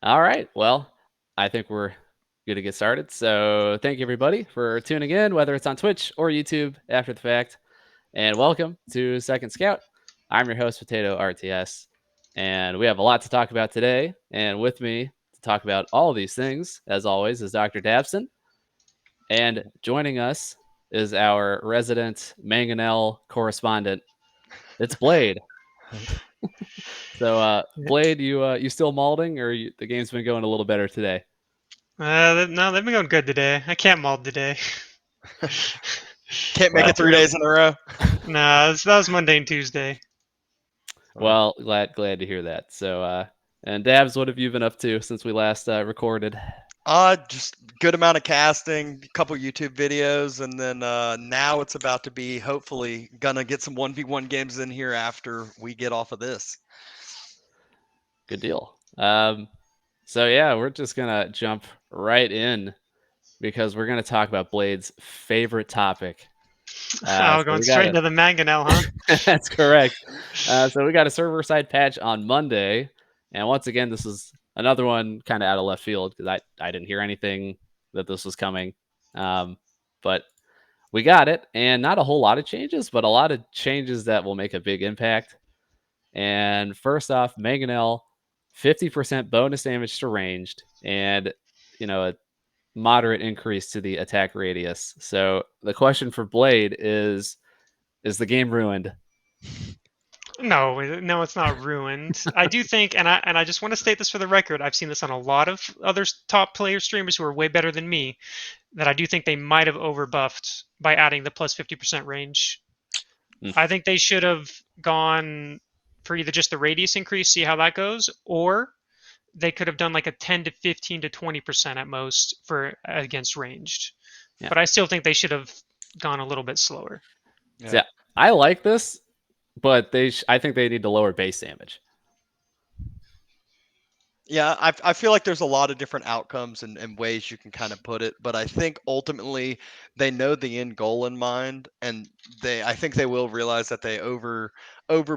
All right. Well, I think we're good to get started. So, thank you everybody for tuning in, whether it's on Twitch or YouTube after the fact. And welcome to Second Scout. I'm your host, Potato RTS. And we have a lot to talk about today. And with me to talk about all of these things, as always, is DrDabston. And joining us is our resident mangonel correspondent. It's Blade. So, Blade, you still malding, or the game's been going a little better today? No, they've been going good today. I can't mold today. Can't make Well, it 3 days in a row. Nah, that was Monday and Tuesday. well, glad to hear that. So, and Dabs, what have you been up to since we last recorded? Just good amount of casting, a couple YouTube videos, and then now it's about to be hopefully gonna get some 1v1 games in here after we get off of this. Good deal. So yeah, we're just gonna jump right in because we're gonna talk about Blade's favorite topic. Oh, So going we got straight a into the mangonel, huh? That's correct. So we got a server side patch on Monday, and once again, this is another one kind of out of left field because I didn't hear anything that this was coming. But we got it, and not a whole lot of changes, but a lot of changes that will make a big impact. And first off, Mangonel, 50% bonus damage to ranged, and a moderate increase to the attack radius. So the question for Blade is the game ruined? No, it's not ruined. I do think, and I just want to state this for the record. I've seen this on a lot of other top player streamers who are way better than me. That I do think they might have overbuffed by adding the plus 50% range. Mm. I think they should have gone for either just the radius increase, see how that goes, or they could have done like a 10 to 15 to 20% at most for against ranged. Yeah. But I still think they should have gone a little bit slower. So, yeah, I like this, but I think they need to lower base damage. Yeah, I feel like there's a lot of different outcomes and ways you can kind of put it, but I think ultimately they know the end goal in mind, and I think they will realize that they over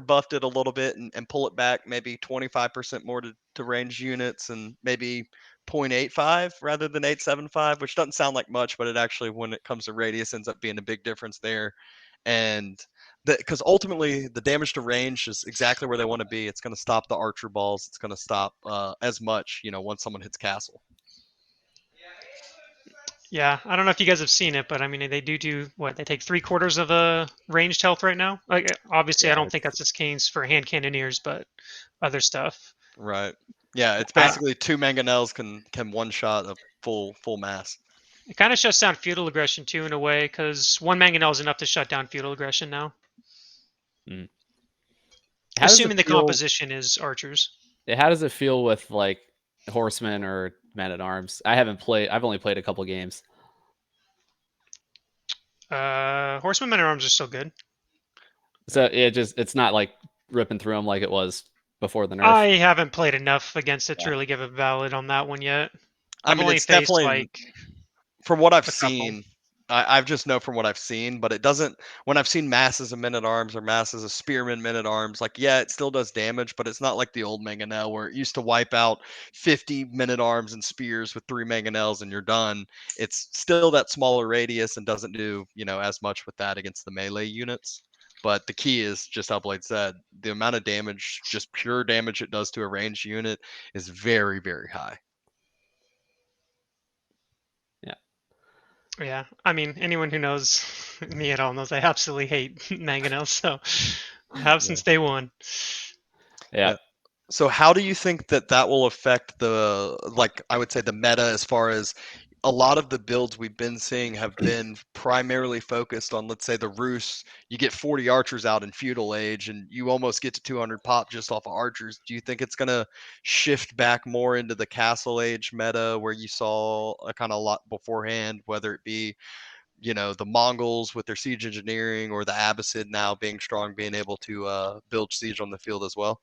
buffed it a little bit and pull it back maybe 25% more to range units and maybe 0.85 rather than 875, which doesn't sound like much, but it actually, when it comes to radius, ends up being a big difference there. And because ultimately the damage to range is exactly where they want to be. It's going to stop the archer balls. It's going to stop as much, once someone hits castle. Yeah, I don't know if you guys have seen it, but I mean, they do what? They take 3/4 of a ranged health right now. Like, obviously, I Yeah, don't think that's the case for hand cannoneers, but other stuff. Right. Yeah, it's I, basically two mangonels can one shot a full mass. it kind of shuts down feudal aggression too, in a way, because one mangonel is enough to shut down feudal aggression now, mm. How does it assuming the feel? composition is archers. How does it feel with like horsemen or men at arms? I haven't played. I've only played a couple games. Horsemen men at arms are still good. So it's not like ripping through them like it was before the nerf. I haven't played enough against it to Yeah. really give a valid on that one yet. I I've mean, only it's faced definitely like from what I've a couple. seen. I've just know from what I've seen, but it doesn't. When I've seen masses of men at arms or masses of spearmen men at arms, like yeah, it still does damage, but it's not like the old mangonel where it used to wipe out 50 men at arms and spears with 3 mangonels and you're done. It's still that smaller radius and doesn't do as much with that against the melee units. But the key is just how Blade said, the amount of damage, just pure damage it does to a ranged unit, is very very high. Yeah. Yeah, I mean, anyone who knows me at all knows I absolutely hate mangonels. So I have Yeah. since day one. Yeah. Yeah. So how do you think that that will affect the, like, I would say the meta, as far as a lot of the builds we've been seeing have been primarily focused on, let's say, the Rus. You get 40 archers out in feudal age and you almost get to 200 pop just off of archers. Do you think it's going to shift back more into the castle age meta where you saw a kind of lot beforehand, whether it be, the Mongols with their siege engineering or the Abbasid now being strong, being able to build siege on the field as well?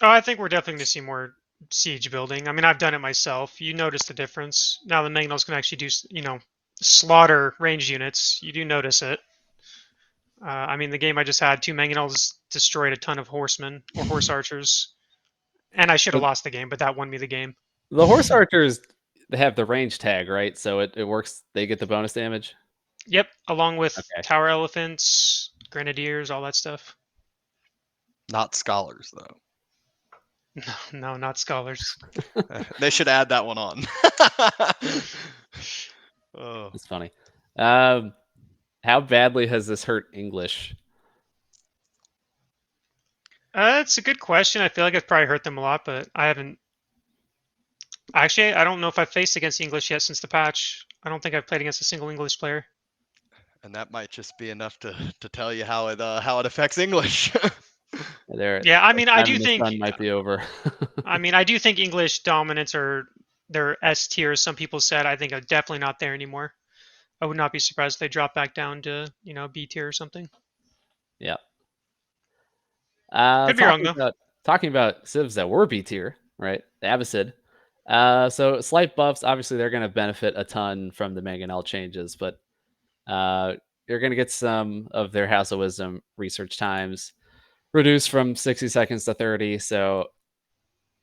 Oh, I think we're definitely going to see more siege building. I mean, I've done it myself. You notice the difference. Now the mangonels can actually do, slaughter range units. You do notice it. I mean, the game I just had, 2 mangonels destroyed a ton of horsemen or horse archers. And I should have But- lost the game, but that won me the game. The horse archers, they have the range tag, right? So it works. They get the bonus damage. Yep, along with Okay. tower elephants, grenadiers, all that stuff. Not scholars though. No, not scholars. They should add that one on. Oh. It's funny. How badly has this hurt English? It's a good question. I feel like I've probably hurt them a lot, but I haven't. Actually, I don't know if I've faced against English yet since the patch. I don't think I've played against a single English player. And that might just be enough to tell you how it affects English. Yeah, I mean, I time do in the think. sun might be over. I mean, I do think English dominance or their S tier, as some people said, I think are definitely not there anymore. I would not be surprised if they drop back down to B tier or something. Yeah. Could be wrong though. Talking about civs that were B tier, right? The Abbasid. So slight buffs. Obviously, they're going to benefit a ton from the mangonel changes, but you're going to get some of their House of Wisdom research times reduced from 60 seconds to 30. So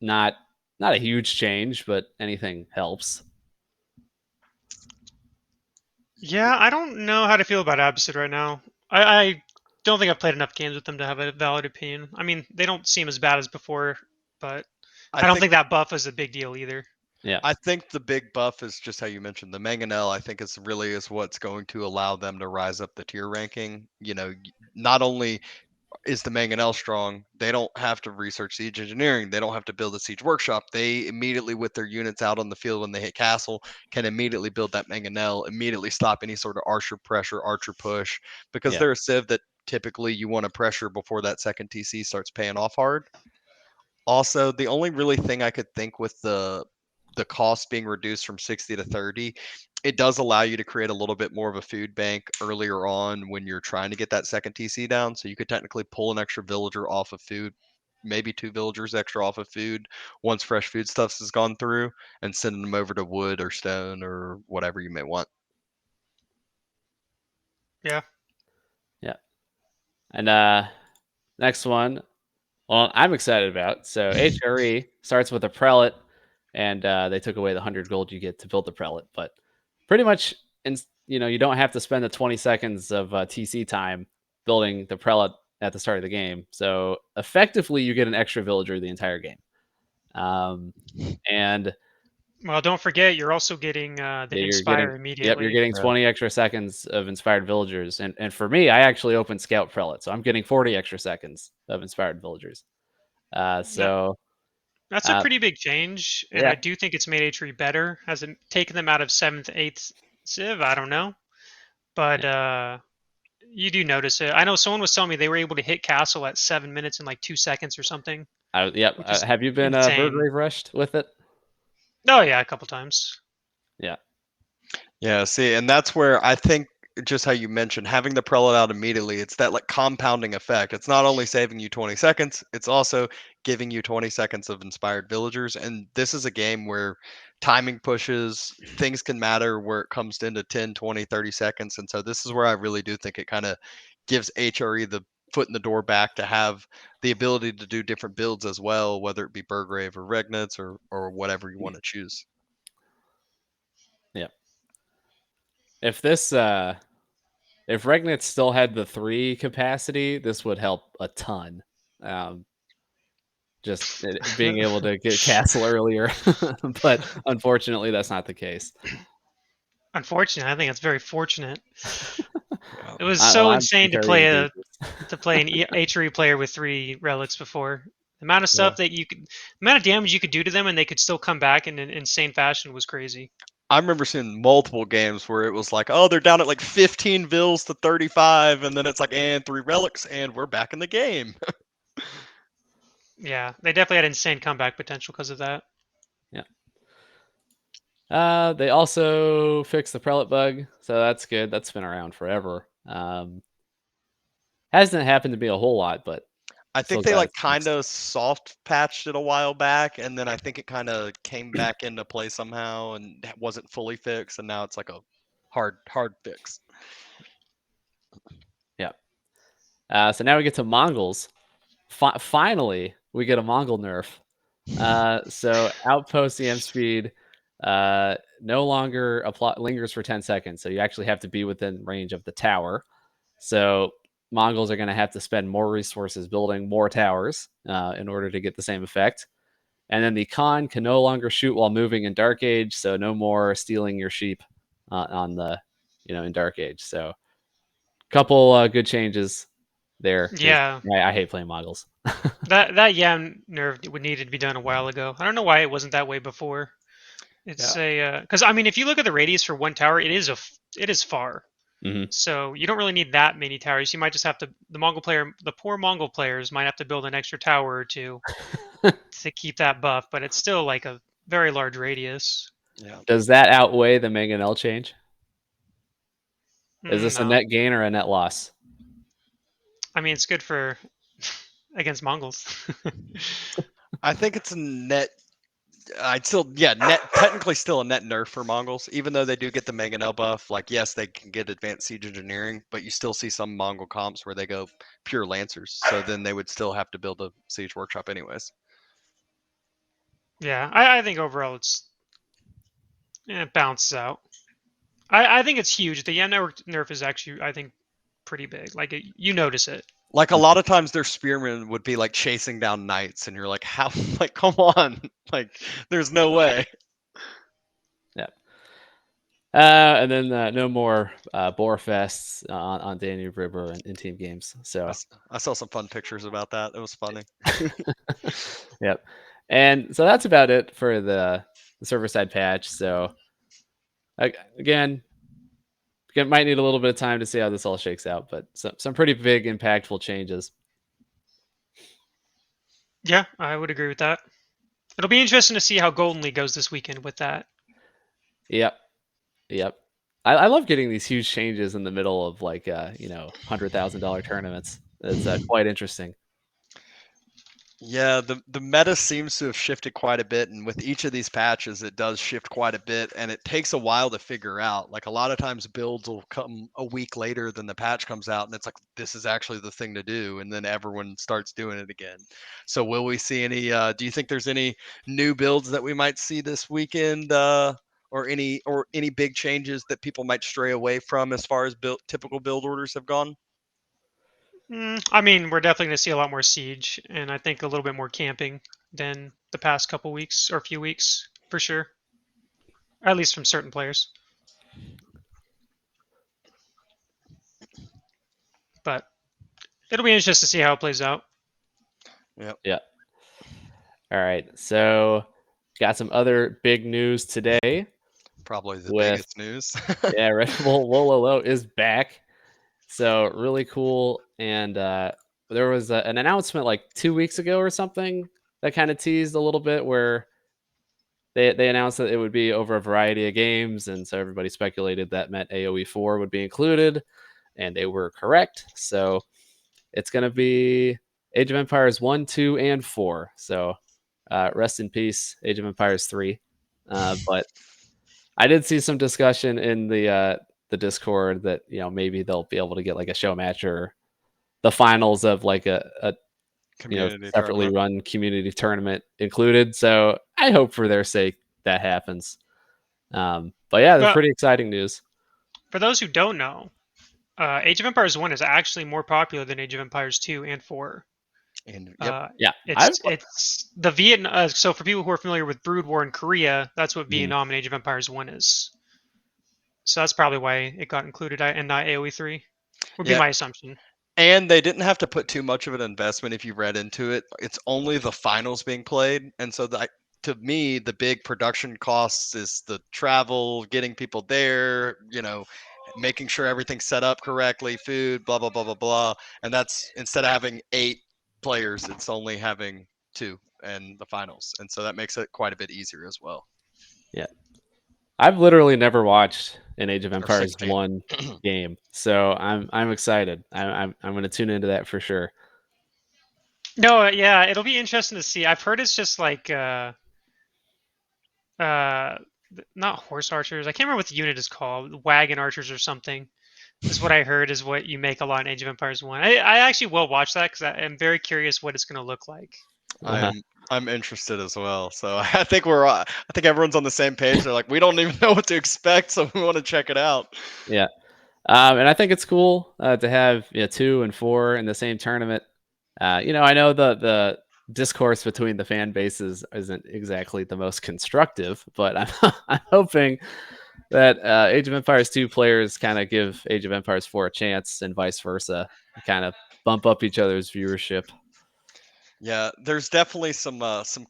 not a huge change, but anything helps. Yeah, I don't know how to feel about Abbasid right now. I don't think I've played enough games with them to have a valid opinion. I mean, they don't seem as bad as before, but I don't think that buff is a big deal either. Yeah. I think the big buff is just how you mentioned the mangonel. I think is what's going to allow them to rise up the tier ranking. You know, not only is the mangonel strong, they don't have to research siege engineering. They don't have to build a siege workshop. They immediately, with their units out on the field when they hit castle, can immediately build that mangonel, immediately stop any sort of archer pressure, archer push, because they're a civ that typically you want to pressure before that second TC starts paying off hard. Also, the only really thing I could think with the cost being reduced from 60 to 30, it does allow you to create a little bit more of a food bank earlier on when you're trying to get that second TC down. So you could technically pull an extra villager off of food, maybe 2 villagers extra off of food once fresh food stuffs has gone through, and sending them over to wood or stone or whatever you may want. Yeah. Yeah. And next one, well, I'm excited about. So HRE starts with a prelate, and they took away the 100 gold you get to build the prelate. But pretty much, you don't have to spend the 20 seconds of TC time building the prelate at the start of the game. So effectively, you get an extra villager the entire game. And well, don't forget, you're also getting the Inspire immediately. Yep, you're getting 20 extra seconds of inspired villagers. And for me, I actually opened Scout Prelate, so I'm getting 40 extra seconds of inspired villagers. So that's a pretty big change, and yeah. I do think it's made H3 better. Has it taken them out of 7th, 8th Civ? I don't know. But you do notice it. I know someone was telling me they were able to hit castle at 7 minutes in like 2 seconds or something. Yep. Have you been Burgrave rushed with it? Oh, yeah, a couple times. Yeah. Yeah, see, and that's where I think just how you mentioned having the prelate out immediately, it's that like compounding effect. It's not only saving you 20 seconds, it's also giving you 20 seconds of inspired villagers. And this is a game where timing pushes, things can matter where it comes into 10, 20, 30 seconds. And so this is where I really do think it kind of gives HRE the foot in the door back to have the ability to do different builds as well, whether it be Burgrave or Regnitz or whatever you want to choose. Yeah. If Regnitz still had the 3 capacity, this would help a ton. Just being able to get castle earlier, but unfortunately, that's not the case. Unfortunately, I think it's very fortunate. It was so insane to play an H3 player with 3 relics before. The amount of stuff that the amount of damage you could do to them, and they could still come back in an insane fashion was crazy. I remember seeing multiple games where it was like, oh, they're down at like 15 vills to 35, and then it's like, and 3 relics, and we're back in the game. Yeah, they definitely had insane comeback potential because of that. Yeah. They also fixed the prelate bug, so that's good. That's been around forever. Hasn't happened to me a whole lot, but I think they like kind of soft patched it a while back, and then I think it kind of came back into play somehow and wasn't fully fixed, and now it's like a hard fix. Yeah. So now we get to Mongols. Finally, we get a Mongol nerf. So outpost EM speed no longer lingers for 10 seconds. So you actually have to be within range of the tower. So Mongols are going to have to spend more resources building more towers in order to get the same effect. And then the Khan can no longer shoot while moving in Dark Age, so no more stealing your sheep on the, in Dark Age. So couple good changes there. 'Cause Yeah, I hate playing Mongols. that Yam nerf would needed to be done a while ago. I don't know why it wasn't that way before. It's a because I mean, if you look at the radius for one tower, it is far. hmm So you don't really need that many towers. You might just have to the poor Mongol players might have to build an extra tower or two to keep that buff, but it's still like a very large radius. Yeah. Does that outweigh the mangonel change? Is this a No, net gain or a net loss? I mean it's good for against Mongols. I think it's a net. I'd still, yeah, net technically still a net nerf for Mongols, even though they do get the mangonel buff. Like, yes, they can get advanced siege engineering, but you still see some Mongol comps where they go pure lancers. So then they would still have to build a siege workshop anyways. Yeah, I think overall it balances out. I think it's huge. The Yam network nerf is actually I think pretty big. Like you notice it. Like a lot of times their spearmen would be like chasing down knights, and you're like, how? Like, come on! Like, there's no way. Yeah. And then no more boar fests on Danube River and in team games. So I saw some fun pictures about that. It was funny. yep. And so that's about it for the server side patch. So again, might need a little bit of time to see how this all shakes out, but some pretty big impactful changes. Yeah, I would agree with that. It'll be interesting to see how Golden League goes this weekend with that. Yep. I love getting these huge changes in the middle of like $100,000 tournaments. It's quite interesting. Yeah, the meta seems to have shifted quite a bit, and with each of these patches, it does shift quite a bit, and it takes a while to figure out. Like a lot of times, builds will come a week later than the patch comes out, and it's like this is actually the thing to do, and then everyone starts doing it again. So, will we see any? Do you think there's any new builds that we might see this weekend, or any big changes that people might stray away from as far as typical build orders have gone? I mean, we're definitely going to see a lot more siege, and I think a little bit more camping than the past couple weeks or few weeks for sure. At least from certain players. But it'll be interesting to see how it plays out. Yep. Yeah. All right. So got some other big news today. Probably the with biggest news. yeah, RedBull Wololo is back. So really cool. And there was an announcement like 2 weeks ago or something that kind of teased a little bit where they announced that it would be over a variety of games, and so everybody speculated that meant AOE4 would be included, and they were correct. So it's going to be Age of Empires 1, 2, and 4. So rest in peace, Age of Empires 3. But I did see some discussion in the Discord that maybe they'll be able to get like a show match or the finals of like a Community separately tournament. run community tournament included. So I hope for their sake that happens. But yeah, that's But pretty exciting news. for those who don't know, Age of Empires 1 is actually more popular than Age of Empires 2 and 4. And yep. Yeah, It's the Vietnam. So for people who are familiar with Brood War in Korea, that's what Vietnam and Age of Empires 1 is. So that's probably why it got included and not AOE3. Would be Yeah. my assumption. And they didn't have to put too much of an investment if you read into it. It's only the finals being played. And so to me, the big production costs is the travel, getting people there, making sure everything's set up correctly, food, blah, blah, blah, blah, blah. And that's instead of having 8 players, it's only having 2 and the finals. And so that makes it quite a bit easier as well. Yeah. I've literally never watched an Age of Or Empires 16. 1 game, so I'm excited. I'm going to tune into that for sure. No, yeah, it'll be interesting to see. I've heard it's just like not horse archers. I can't remember what the unit is called. Wagon archers or something. Is what I heard is what you make a lot in Age of Empires 1. I actually will watch that because I'm very curious what it's going to look like. I'm I'm interested as well. So I think everyone's on the same page. They're like, we don't even know what to expect, so we want to check it out. Yeah. And I think it's cool to have 2 and 4 in the same tournament. I know the discourse between the fan bases isn't exactly the most constructive, but I'm hoping that Age of Empires 2 players kind of give Age of Empires 4 a chance and vice versa, kind of bump up each other's viewership. Yeah, there's definitely some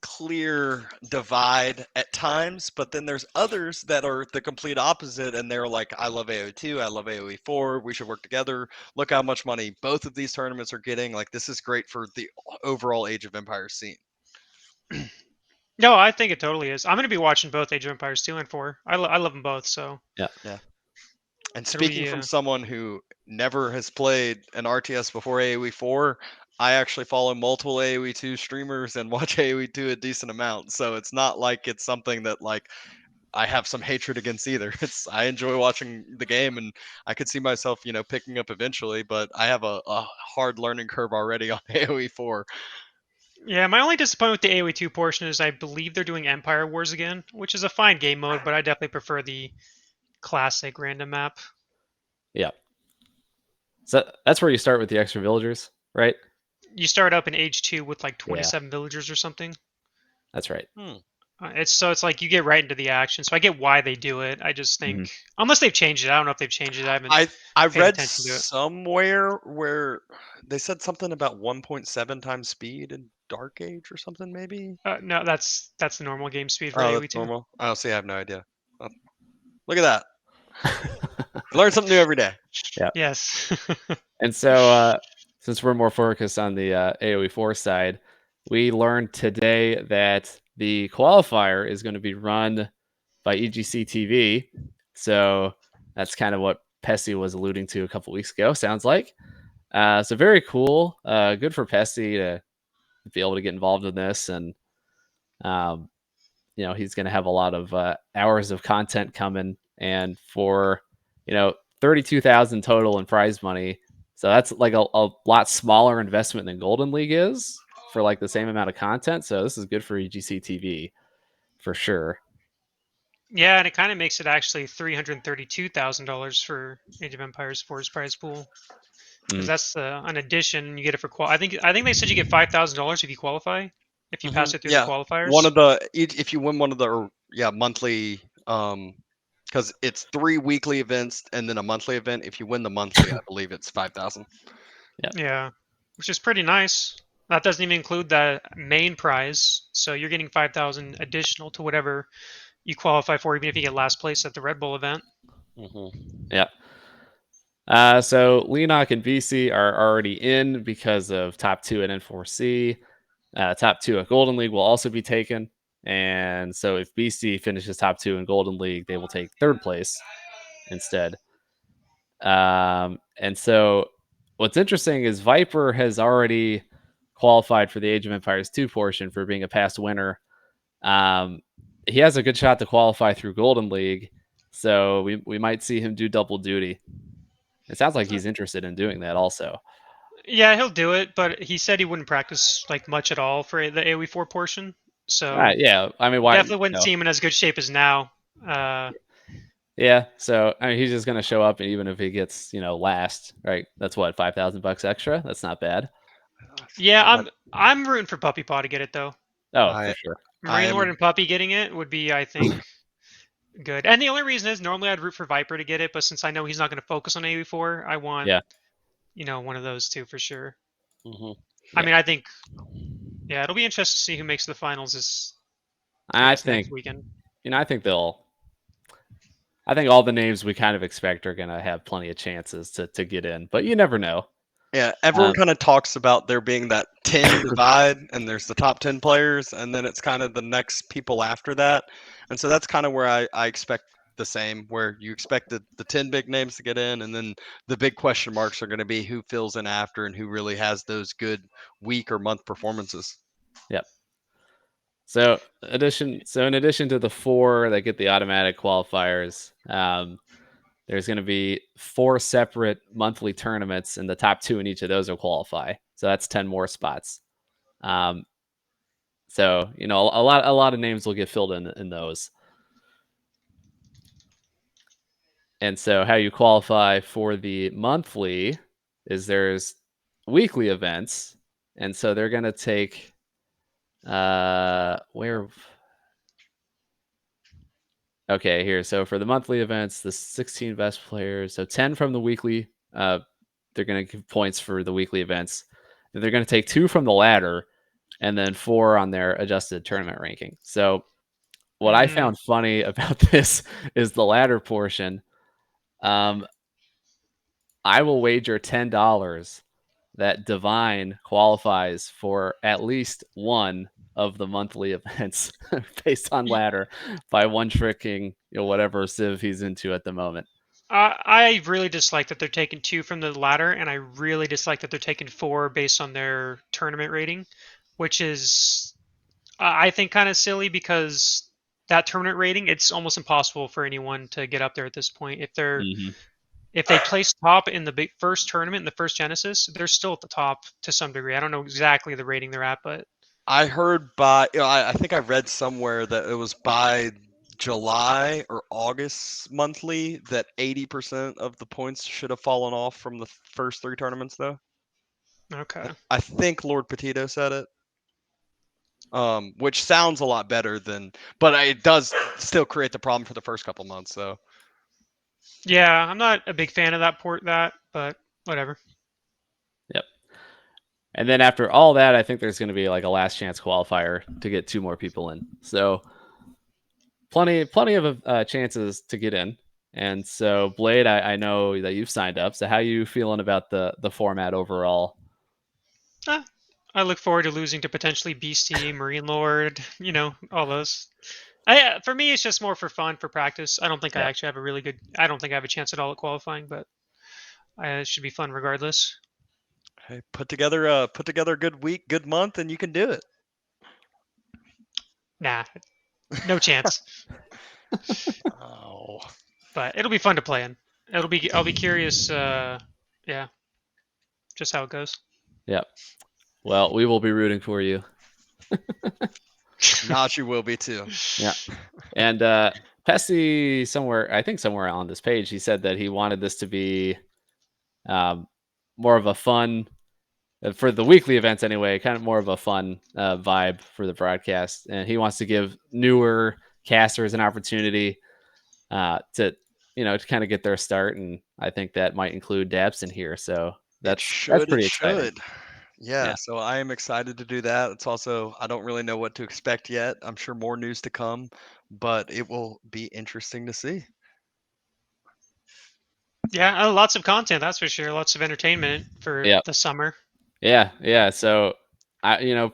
clear divide at times, but then there's others that are the complete opposite, and they're like, I love AOE2, I love AOE4, we should work together. Look how much money both of these tournaments are getting. Like, this is great for the overall Age of Empires scene. No, I think it totally is. I'm going to be watching both Age of Empires 2 and 4. I love them both, so. Yeah. And It'll speaking be, from someone who never has played an RTS before AOE4, I actually follow multiple AOE2 streamers and watch AOE2 a decent amount. So it's not like it's something that like I have some hatred against either. I enjoy watching the game, and I could see myself, picking up eventually. But I have a hard learning curve already on AOE4. Yeah, my only disappointment with the AOE2 portion is I believe they're doing Empire Wars again, which is a fine game mode, but I definitely prefer the classic random map. Yeah. So that's where you start with the extra villagers, right? You start up in Age 2 with like Yeah. 27 villagers or something. That's right. It's like you get right into the action, so I get why they do it. I just think unless they've changed it, I don't know if they've changed it. I haven't. I paid read attention to it. somewhere where they said something about 1.7 times speed in Dark Age or something, maybe. No, that's the normal game speed for Oh, AOE2. that's normal. Oh, see, I have no idea. Oh, look at that. Learn something new every day. Yeah. Yes. And so, since we're more focused on the AOE4 side, we learned today that the qualifier is going to be run by EGC TV. So that's kind of what Pessy was alluding to a couple weeks ago, sounds like. So very cool. Good for Pessy to be able to get involved in this. And, he's going to have a lot of hours of content coming. And for, 32,000 total in prize money. So that's like a lot smaller investment than Golden League is for like the same amount of content. So this is good for EGC TV for sure. Yeah, and it kind of makes it actually $332,000 for Age of Empires 4's prize pool, because that's an addition. You get it for I think they said you get $5,000 if you qualify, if you pass it through the qualifiers. One of if you win one of the monthly, because it's 3 weekly events and then a monthly event. If you win the monthly, I believe it's 5,000. Yeah, which is pretty nice. That doesn't even include the main prize, so you're getting 5,000 additional to whatever you qualify for, even if you get last place at the Red Bull event. Yeah. So Leonok and VC are already in because of top 2 at N4C. Top 2 at Golden League will also be taken. And so if BC finishes top 2 in Golden League, they will take 3rd place instead. And so what's interesting is Viper has already qualified for the Age of Empires 2 portion for being a past winner. He has a good shot to qualify through Golden League. So we might see him do double duty. It sounds like he's interested in doing that also. Yeah, he'll do it, but he said he wouldn't practice like much at all for the AOE4 portion. So yeah, I mean, why definitely wouldn't see him in as good shape as now. Yeah, so I mean, he's just gonna show up, and even if he gets last, right? That's what, $5,000 extra. That's not bad. Yeah, I'm rooting for Puppy Paw to get it though. Oh, for sure. Marine Lord and Puppy getting it would be, I think, good. And the only reason is normally I'd root for Viper to get it, but since I know he's not going to focus on AOE4, I want one of those two for sure. I mean, I think it'll be interesting to see who makes the finals next weekend. I think I think all the names we kind of expect are going to have plenty of chances to get in, but you never know. Yeah, everyone kind of talks about there being that 10 divide, and there's the top 10 players, and then it's kind of the next people after that. And so that's kind of where I expect the same, where you expect the 10 big names to get in, and then the big question marks are going to be who fills in after and who really has those good week or month performances. Yep. So in addition to the 4 that get the automatic qualifiers, there's going to be 4 separate monthly tournaments, and the top 2 in each of those will qualify. So that's 10 more spots. So a lot of names will get filled in those. And so how you qualify for the monthly is there's weekly events, and so they're gonna take where okay here. So for the monthly events, the 16 best players, so 10 from the weekly, they're gonna give points for the weekly events. And they're gonna take 2 from the ladder, and then 4 on their adjusted tournament ranking. So what I found funny about this is the ladder portion. I will wager $10 that Divine qualifies for at least one of the monthly events based on ladder by one tricking whatever civ he's into at the moment. I really dislike that they're taking 2 from the ladder, and I really dislike that they're taking 4 based on their tournament rating, which is, I think, kind of silly because that tournament rating, it's almost impossible for anyone to get up there at this point. If they place top in the first tournament in the first Genesis, they're still at the top to some degree. I don't know exactly the rating they're at, but I heard I think I read somewhere that it was by July or August monthly that 80% of the points should have fallen off from the first 3 tournaments, though. okay. I think Lord Petito said it. Which sounds a lot better than, but it does still create the problem for the first couple months. So Yeah, I'm not a big fan of that, but whatever. Yep. And then after all that, I think there's going to be like a last chance qualifier to get 2 more people in. So plenty of chances to get in. And so Blade, I know that you've signed up. So how you feeling about the format overall? I look forward to losing to potentially Beastie, Marine Lord, all those. For me, it's just more for fun, for practice. I don't think I actually have I don't think I have a chance at all at qualifying, but it should be fun regardless. hey, put together a good week, good month, and you can do it. Nah, no chance. Oh, But it'll be fun to play in. I'll be curious. Yeah, just how it goes. Yep. Well, we will be rooting for you. Nachi will be too. Yeah. And Pesty, I think somewhere on this page, he said that he wanted this to be more of a fun, for the weekly events anyway, kind of more of a fun vibe for the broadcast. And he wants to give newer casters an opportunity to kind of get their start. And I think that might include DrDabston here. So that's pretty exciting. Yeah, so I am excited to do that. It's also, I don't really know what to expect yet. I'm sure more news to come, but it will be interesting to see. Yeah, lots of content, that's for sure. Lots of entertainment for the summer. Yeah. So,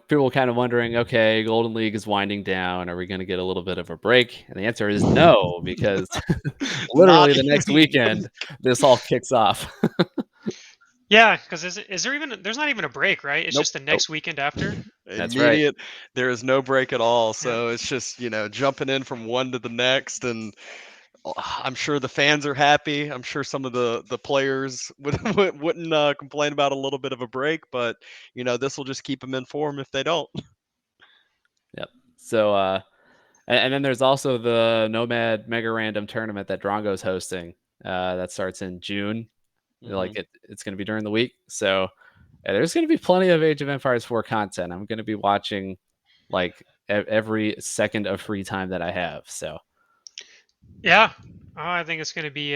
people kind of wondering, okay, Golden League is winding down. Are we going to get a little bit of a break? And the answer is no, because literally the next weekend, this all kicks off. Yeah, because there's not even a break, right? It's just the next weekend after. That's right. There is no break at all. So it's just, jumping in from one to the next. And I'm sure the fans are happy. I'm sure some of the players wouldn't complain about a little bit of a break, but this will just keep them informed if they don't. Yep. So, and then there's also the Nomad Mega Random tournament that Drongo's hosting. That starts in June. Like it's going to be during the week. So there's going to be plenty of Age of Empires 4 content. I'm going to be watching like every second of free time that I have. So yeah, I think it's going to be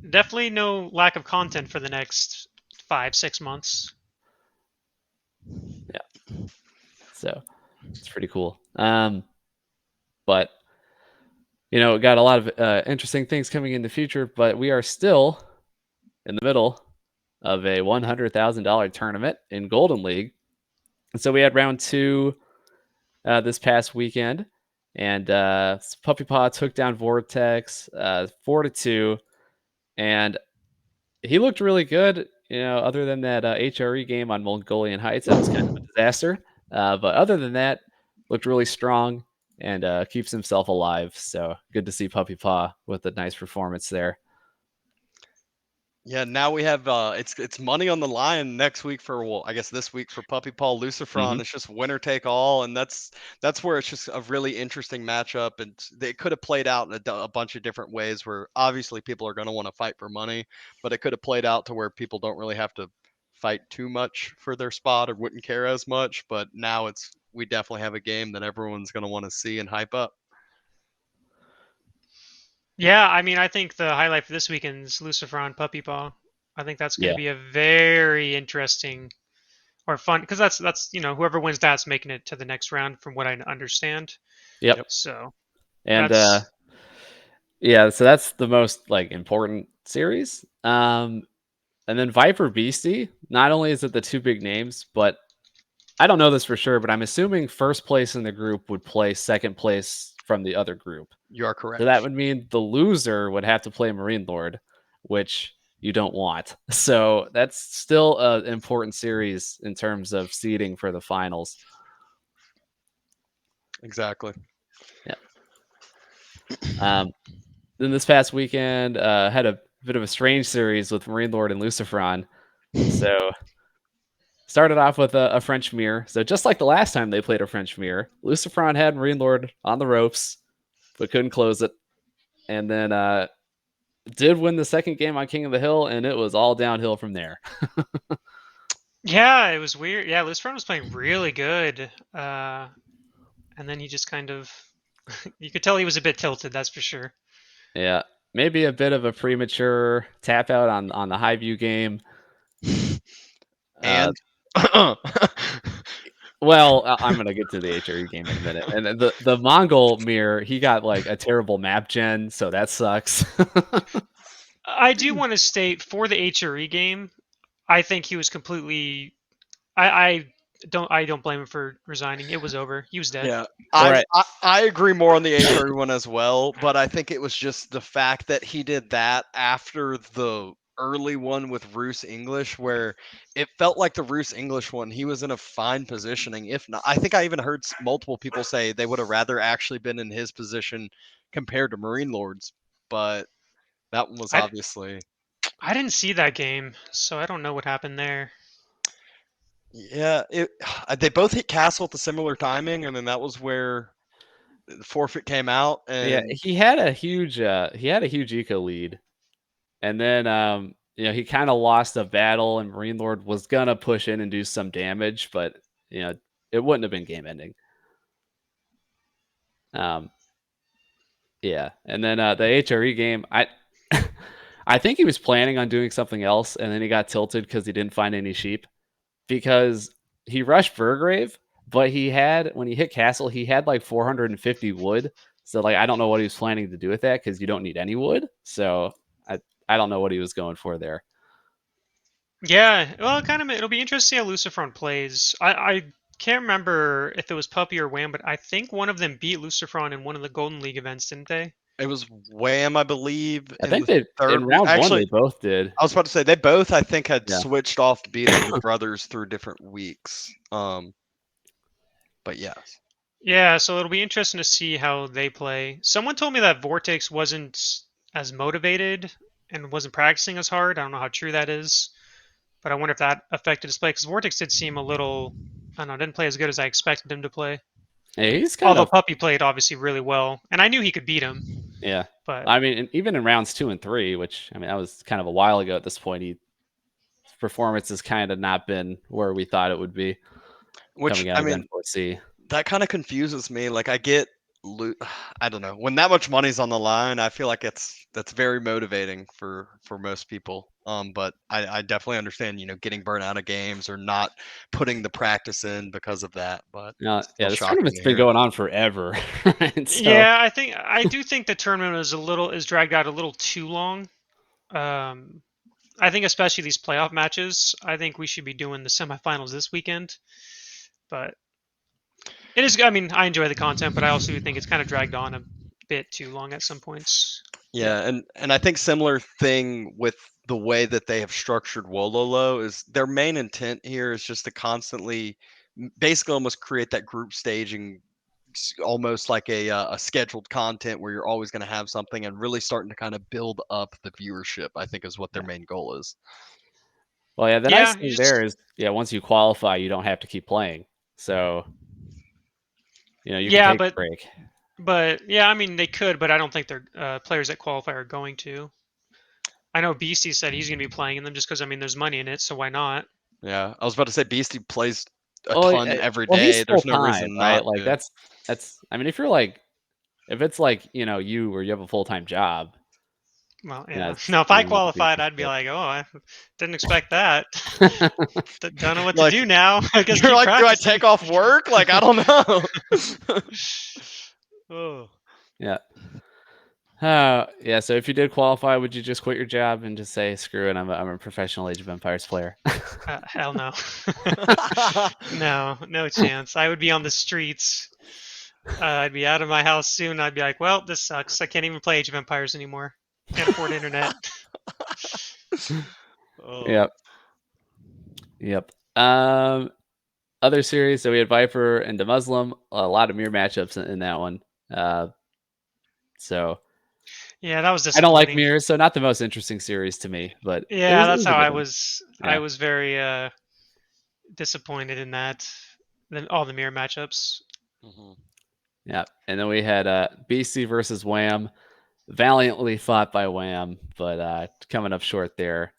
definitely no lack of content for the next 5-6 months. Yeah, so it's pretty cool. But got a lot of interesting things coming in the future. But we are still in the middle of a $100,000 tournament in Golden League. And so we had round 2 this past weekend, and Puppy Paw took down Vortex 4-2, and he looked really good. Other than that HRE game on Mongolian Heights, that was kind of a disaster. But other than that, looked really strong and keeps himself alive. So good to see Puppy Paw with a nice performance there. Yeah, now we have it's money on the line next week for, well, I guess this week for Puppy Paul Lucifron. Mhm. It's just winner take all, and that's where it's just a really interesting matchup, and they could have played out in a bunch of different ways. Where obviously people are going to want to fight for money, but it could have played out to where people don't really have to fight too much for their spot or wouldn't care as much. But now we definitely have a game that everyone's going to want to see and hype up. Yeah, I mean, I think the highlight for this weekend is Lucifron Puppy Paw. I think that's going to Yeah. be a very interesting or fun because that's whoever wins that's making it to the next round from what I understand. Yep. Yep. So And that's yeah, so that's the most like important series. And then Viper Beastie, not only is it the two big names, but I don't know this for sure, but I'm assuming first place in the group would play second place from the other group. You are So that correct. would mean the loser would have to play Marine Lord, which you don't want. So that's still an important series in terms of seeding for the finals. Exactly. Yeah. Then this past weekend, had a bit of a strange series with Marine Lord and Lucifron. So started off with a French mirror. So just like the last time they played a French mirror, Lucifron had Marine Lord on the ropes, but couldn't close it. And then did win the second game on King of the Hill, and it was all downhill from there. yeah, it was weird. Yeah, Lucifron was playing really good, and then he just kind of you could tell he was a bit tilted. That's for sure. Yeah, maybe a bit of a premature tap out on the high view game. Uh, And well, I'm gonna get to the HRE game in a minute. And then the Mongol mirror, he got like a terrible map gen, so that sucks. I do want to state for the HRE game, I think he was completely. I don't blame him for resigning. It was over. He was dead. yeah, Right. I agree more on the HRE one as well, but I think it was just the fact that he did that after the early one with Roos English, where it felt like the Roos English one, he was in a fine positioning. If not, I think I even heard multiple people say they would have rather actually been in his position compared to Marine Lords, but that one was I obviously. I didn't see that game, so I don't know what happened there. Yeah, they both hit castle at the similar timing, and then that was where the forfeit came out. Yeah, And he had a huge eco lead. And then he kind of lost a battle and Marine Lord was gonna push in and do some damage, but you know, it wouldn't have been game ending. Um yeah. And then the HRE game, I think he was planning on doing something else and then he got tilted because he didn't find any sheep. Because he rushed Burgrave, but he had when he hit castle, he had like 450 wood. So like I don't know what he was planning to do with that because you don't need any wood. So I don't know what he was going for there. Yeah, well, it'll be interesting how Lucifron plays. I can't remember if it was Puppy or Wham, but I think one of them beat Lucifron in one of the Golden League events, didn't they? it was Wham, I believe, I in think the they in third week. round one Actually, they both did. I was about to say they both, I think, had Yeah. switched off beating the brothers through different weeks. But yes, Yeah, so it'll be interesting to see how they play. Someone told me that Vortex wasn't as motivated and wasn't practicing as hard. I don't know how true that is, but I wonder if that affected his play because Vortex did seem a little, I don't know, didn't play as good as I expected him to play. Yeah, he's kind Although of Puppy played obviously really well, and I knew he could beat him, yeah. but I mean, even in rounds 2 and 3, which I mean that was kind of a while ago at this point, his performance has kind of not been where we thought it would be which coming out I of mean, N4C. that kind of confuses me. Like I get, I don't know, when that much money's on the line, I feel like that's very motivating for most people. But I definitely understand, getting burnt out of games or not putting the practice in because of that. But it's Yeah, still this shocking tournament's to been hear. going on forever, right? So yeah, I do think the tournament is dragged out a little too long. Um, I think especially these playoff matches. I think we should be doing the semifinals this weekend, but it is. I mean, I enjoy the content, but I also think it's kind of dragged on a bit too long at some points. Yeah. Yeah, and I think similar thing with the way that they have structured Wololo is their main intent here is just to constantly basically almost create that group staging almost like a scheduled content where you're always going to have something, and really starting to kind of build up the viewership, I think, is what their main goal is. Well, yeah, the nice Yeah, you thing just there is, once you qualify, you don't have to keep playing. So, you can yeah, take a break. but yeah, I mean they could, but I don't think they're players that qualify are going to. I know Beastie said he's going to be playing in them just because I mean there's money in it, so why not? Yeah, I was about to say Beastie plays a Well, ton every well, he's day. full There's no time, reason right? not Like to. that's. I mean, if you're like, if it's like you or you have a full time job, Well, yeah. it's, No, if I you could do qualified, some I'd be shit. like, oh, I didn't expect that. Don't know what to Like, do now. I guess you're keep like, do I practicing. take off work? Like, I don't know. Oh. Yeah. Yeah. So if you did qualify, would you just quit your job and just say, "Screw it, I'm a professional Age of Empires player"? Hell no. No chance. I would be on the streets. I'd be out of my house soon. I'd be like, well, this sucks. I can't even play Age of Empires anymore. Can't afford internet. Oh. Yep. Yep. Other series. So we had Viper and the Muslim. A lot of mirror matchups in that one. So Yeah, that was I don't like disappointing. mirrors, so not the most interesting series to me, but it Yeah, was that's a how good I one. was. I Yeah. was very disappointed in that. All the mirror matchups. Yeah. And then we had BC versus Wham. Valiantly fought by Wham, but coming up short there.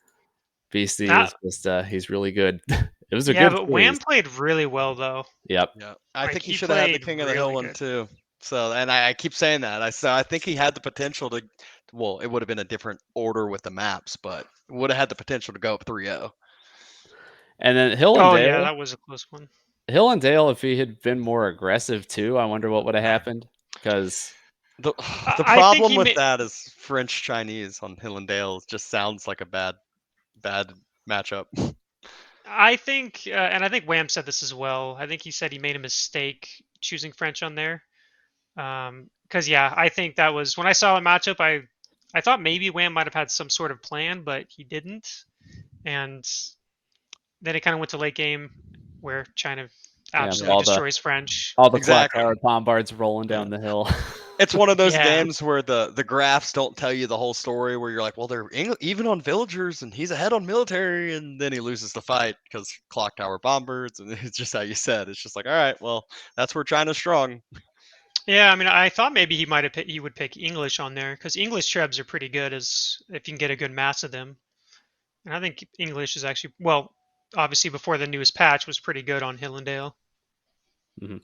BC That is just he's really good. It was a Yeah, good but series. Wham played really well though. Yep. Yeah, I Like think he he should have had the played King of the Hill really one good. too. So, and I keep saying that. I think he had the potential to. Well, it would have been a different order with the maps, but would have had the potential to go up 3-0. And then Hill and Oh yeah, Dale. that was a close one. Hill and Dale, if he had been more aggressive too, I wonder what would have happened. Because The the I think problem he with made. that is French Chinese on Hill and Dale just sounds like a bad matchup. I think, and I think Wham said this as well. I think he said he made a mistake choosing French on there. Because yeah, I think that was when I saw the matchup. I thought maybe Wham might have had some sort of plan, but he didn't. And then it kind of went to late game where China yeah, absolutely destroys French. all the clock Exactly. tower bombards rolling Yeah. down the hill. It's one of those Yeah. games where the graphs don't tell you the whole story. Where you're like, well, they're even on villagers, and he's ahead on military, and then he loses the fight because clock tower bombers, and it's just how you said. It's just like, all right, well, that's where China's strong. Yeah, I mean, I thought maybe he would pick English on there because English trebs are pretty good as if you can get a good mass of them. And I think English is actually well, obviously before the newest patch was pretty good on Hillendale. Mhm.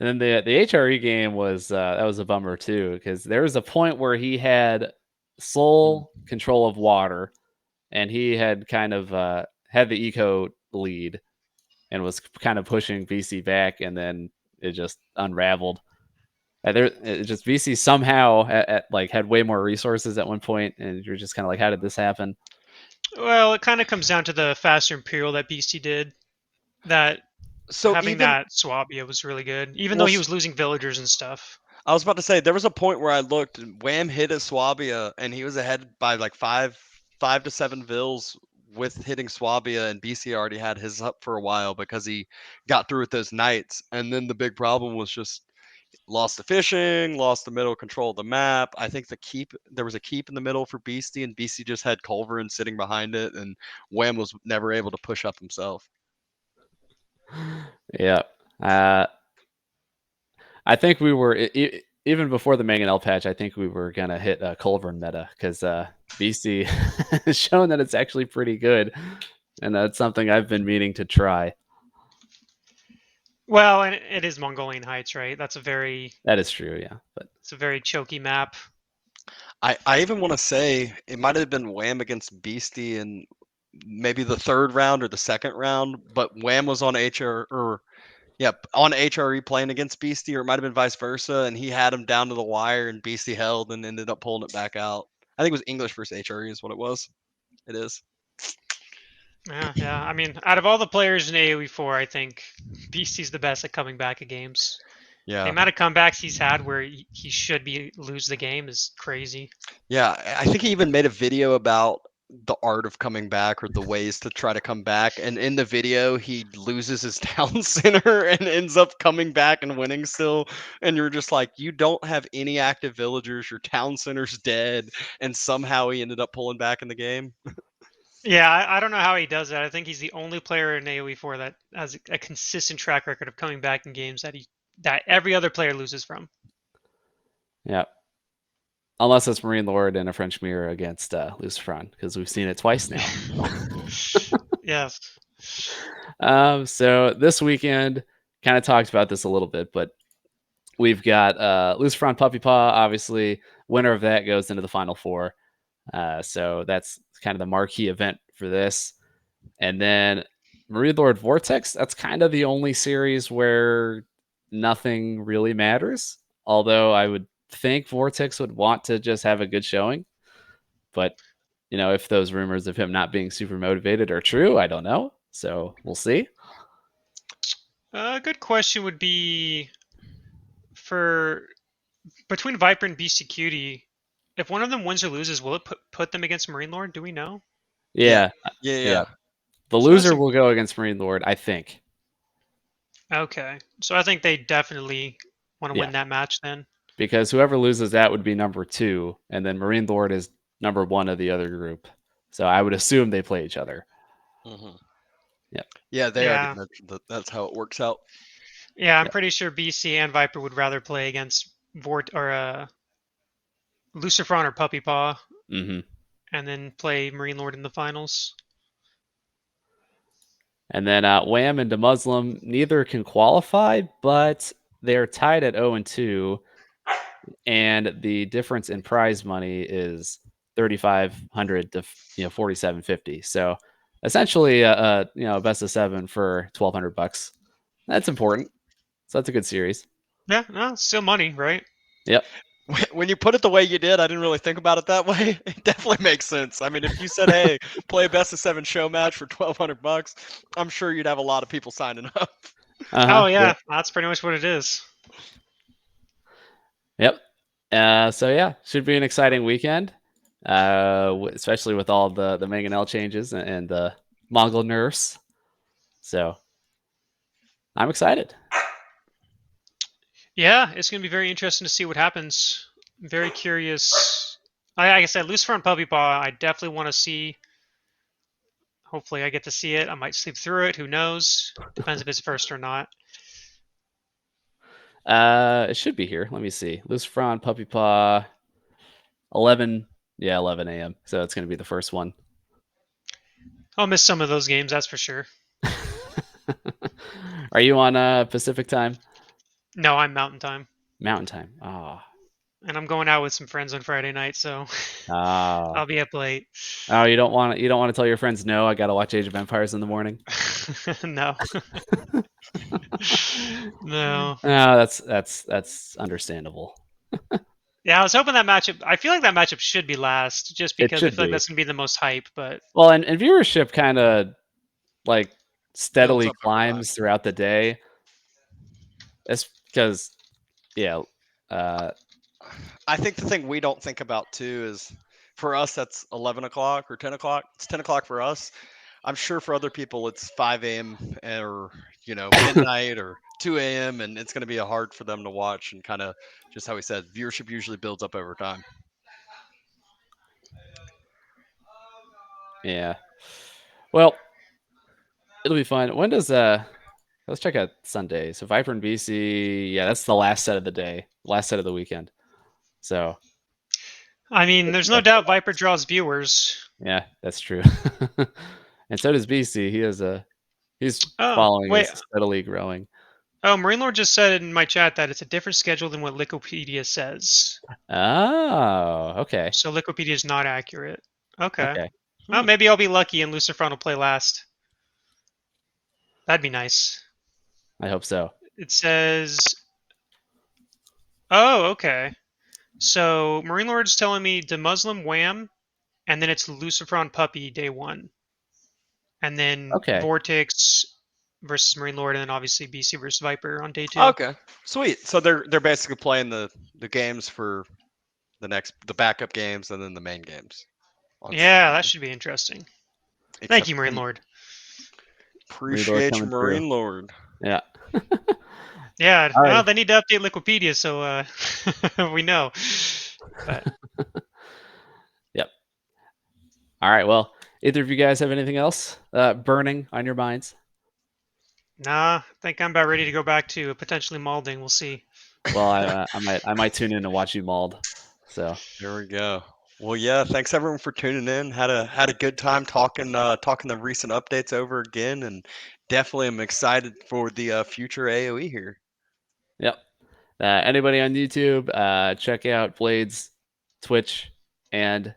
And then the HRE game was that was a bummer too, because there was a point where he had sole control of water, and he had kind of had the eco lead and was kind of pushing VC back, and then it just unraveled. It just VC somehow like had way more resources at one point, and you're just kind of like, how did this happen? Well, it kind of comes down to the faster Imperial that Beastie did. That So having even that Swabia was really good, even though well, he was losing villagers and stuff. I was about to say there was a point where I looked, and Wham hit a Swabia, and he was ahead by like five to seven vills with hitting Swabia, and BC already had his up for a while because he got through with those knights. And then the big problem was just lost the fishing, lost the middle control of the map. I think there was a keep in the middle for Beastie, and Beastie just had Culverin sitting behind it, and Wham was never able to push up himself. Yeah. I think we were even before the mangonel patch. I think we were gonna hit Culverin meta because BC has shown that it's actually pretty good, and that's something I've been meaning to try. Well, and it is Mongolian Heights, right? That is true, yeah. But It's a very choky map. I even want to say it might have been Wham against Beastie in maybe the third round or the second round, but Wham was on on HRE playing against Beastie, or it might have been vice versa, and he had him down to the wire, and Beastie held and ended up pulling it back out. I think it was English versus HRE is what it was. It is. Yeah. I mean, out of all the players in AOE4, I think Beastie's the best at coming back at games. The Yeah. amount of comebacks he's had where he should lose the game is crazy. Yeah, I think he even made a video about the art of coming back or the ways to try to come back. And in the video, he loses his town center and ends up coming back and winning still. And you're just like, you don't have any active villagers. Your town center's dead, and somehow he ended up pulling back in the game. Yeah, I don't know how he does that. I think he's the only player in AOE4 that has a consistent track record of coming back in games that every other player loses from. Yeah. Unless it's Marine Lord and a French Mirror against Lucifron, because we've seen it twice now. Yes. So this weekend, kind of talked about this a little bit, but we've got Lucifron Puppy Paw. Obviously, winner of that goes into the Final Four. So that's kind of the marquee event for this. And then Marine Lord Vortex, that's kind of the only series where nothing really matters. Although I would think Vortex would want to just have a good showing. But, if those rumors of him not being super motivated are true, I don't know. So we'll see. A good question would be for between Viper and Beastie Cutie, if one of them wins or loses, will it put them against Marine Lord? Do we know? Yeah. Yeah. The So loser will go against Marine Lord, I think. Okay. So I think they definitely want to Yeah. win that match then. Because whoever loses that would be number 2, and then Marine Lord is number 1 of the other group. So I would assume they play each other. Mm-hmm. Yep. Yeah, they Yeah. already mentioned that that's how it works out. Yeah, I'm Yep. pretty sure BC and Viper would rather play against Lucifron or Puppy Paw, Mm-hmm. and then play Marine Lord in the finals. And then Wham and Muslim, neither can qualify, but they're tied at 0-2, and the difference in prize money is 3,500 to 4,750. So essentially, a best of 7 for $1,200. That's important. So that's a good series. Yeah, no, still money, right? Yep. When you put it the way you did, I didn't really think about it that way. It definitely makes sense. I mean, if you said, "Hey, play a best of 7 show match for $1,200," I'm sure you'd have a lot of people signing up. Oh yeah, that's pretty much what it is. Yep. So yeah, should be an exciting weekend, especially with all the mangonel changes and the Mongol nerfs. So I'm excited. Yeah, it's going to be very interesting to see what happens. I'm very curious. Like I said, Lucifer and Puppy Paw, I definitely want to see. Hopefully, I get to see it. I might sleep through it. Who knows? Depends if it's first or not. It should be here. Let me see. Lucifron, Puppy Paw, 11 a.m. So it's going to be the first one. I'll miss some of those games, that's for sure. Are you on Pacific time? No, I'm Mountain Time. Mountain time. Oh. And I'm going out with some friends on Friday night, so I'll be up late. Oh, you don't want to tell your friends, no, I got to watch Age of Empires in the morning? No. No. No, that's understandable. Yeah, I was hoping that matchup. I feel like that matchup should be last, just It because I should feel like be. that's gonna be the most hype. But Well, and viewership kind of like steadily Builds up over time. climbs throughout the day. It's because, yeah. I think the thing we don't think about too is, for us, that's 11 o'clock or 10 o'clock. It's 10 o'clock for us. I'm sure for other people it's 5 a.m. or midnight or 2 a.m. and it's going to be hard for them to watch, and kind of just how we said, viewership usually builds up over time. Yeah. Well, it'll be fun. When does let's check out Sunday. So Viper and BC, yeah, that's the last set of the day, last set of the weekend. So I mean, there's no doubt Viper draws viewers. yeah, that's true. And so does BC. He's Oh, following wait. is steadily growing. Oh, Marine Lord just said in my chat that it's a different schedule than what Wikipedia says. Oh, okay. So Wikipedia is not accurate. Okay. Okay. Well, maybe I'll be lucky and Lucifron will play last. That'd be nice. I hope so. It says. Oh, okay. So Marine Lord's telling me the Muslim Wham, and then it's Lucifron Puppy day 1, and then Okay. Vortex versus Marine Lord, and then obviously BC versus Viper on day 2. Okay, sweet. So they're basically playing the games for the backup games and then the main games Yeah, that should be interesting. Thank you, Marine Lord. Appreciate you, coming Marine through. Lord. Yeah. Yeah, All well, right. they need to update Liquipedia so we know. But Yep. All right. Well, either of you guys have anything else burning on your minds? nah, I think I'm about ready to go back to potentially malding. We'll see. Well, I might tune in and watch you mauled. So There we go. Well, yeah, thanks everyone for tuning in. Had a good time talking the recent updates over again, and definitely I'm excited for the future AOE here. yep. Anybody on YouTube, check out Blade's Twitch and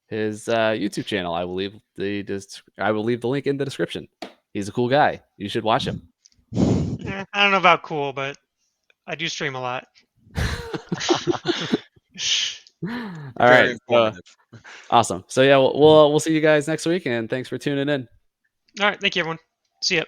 his YouTube channel. I will leave the link in the description. He's a cool guy. You should watch him. I don't know about cool, but I do stream a lot. All Very right. So, informative. awesome. So yeah, we'll see you guys next week, and thanks for tuning in. All right, thank you, everyone. See ya.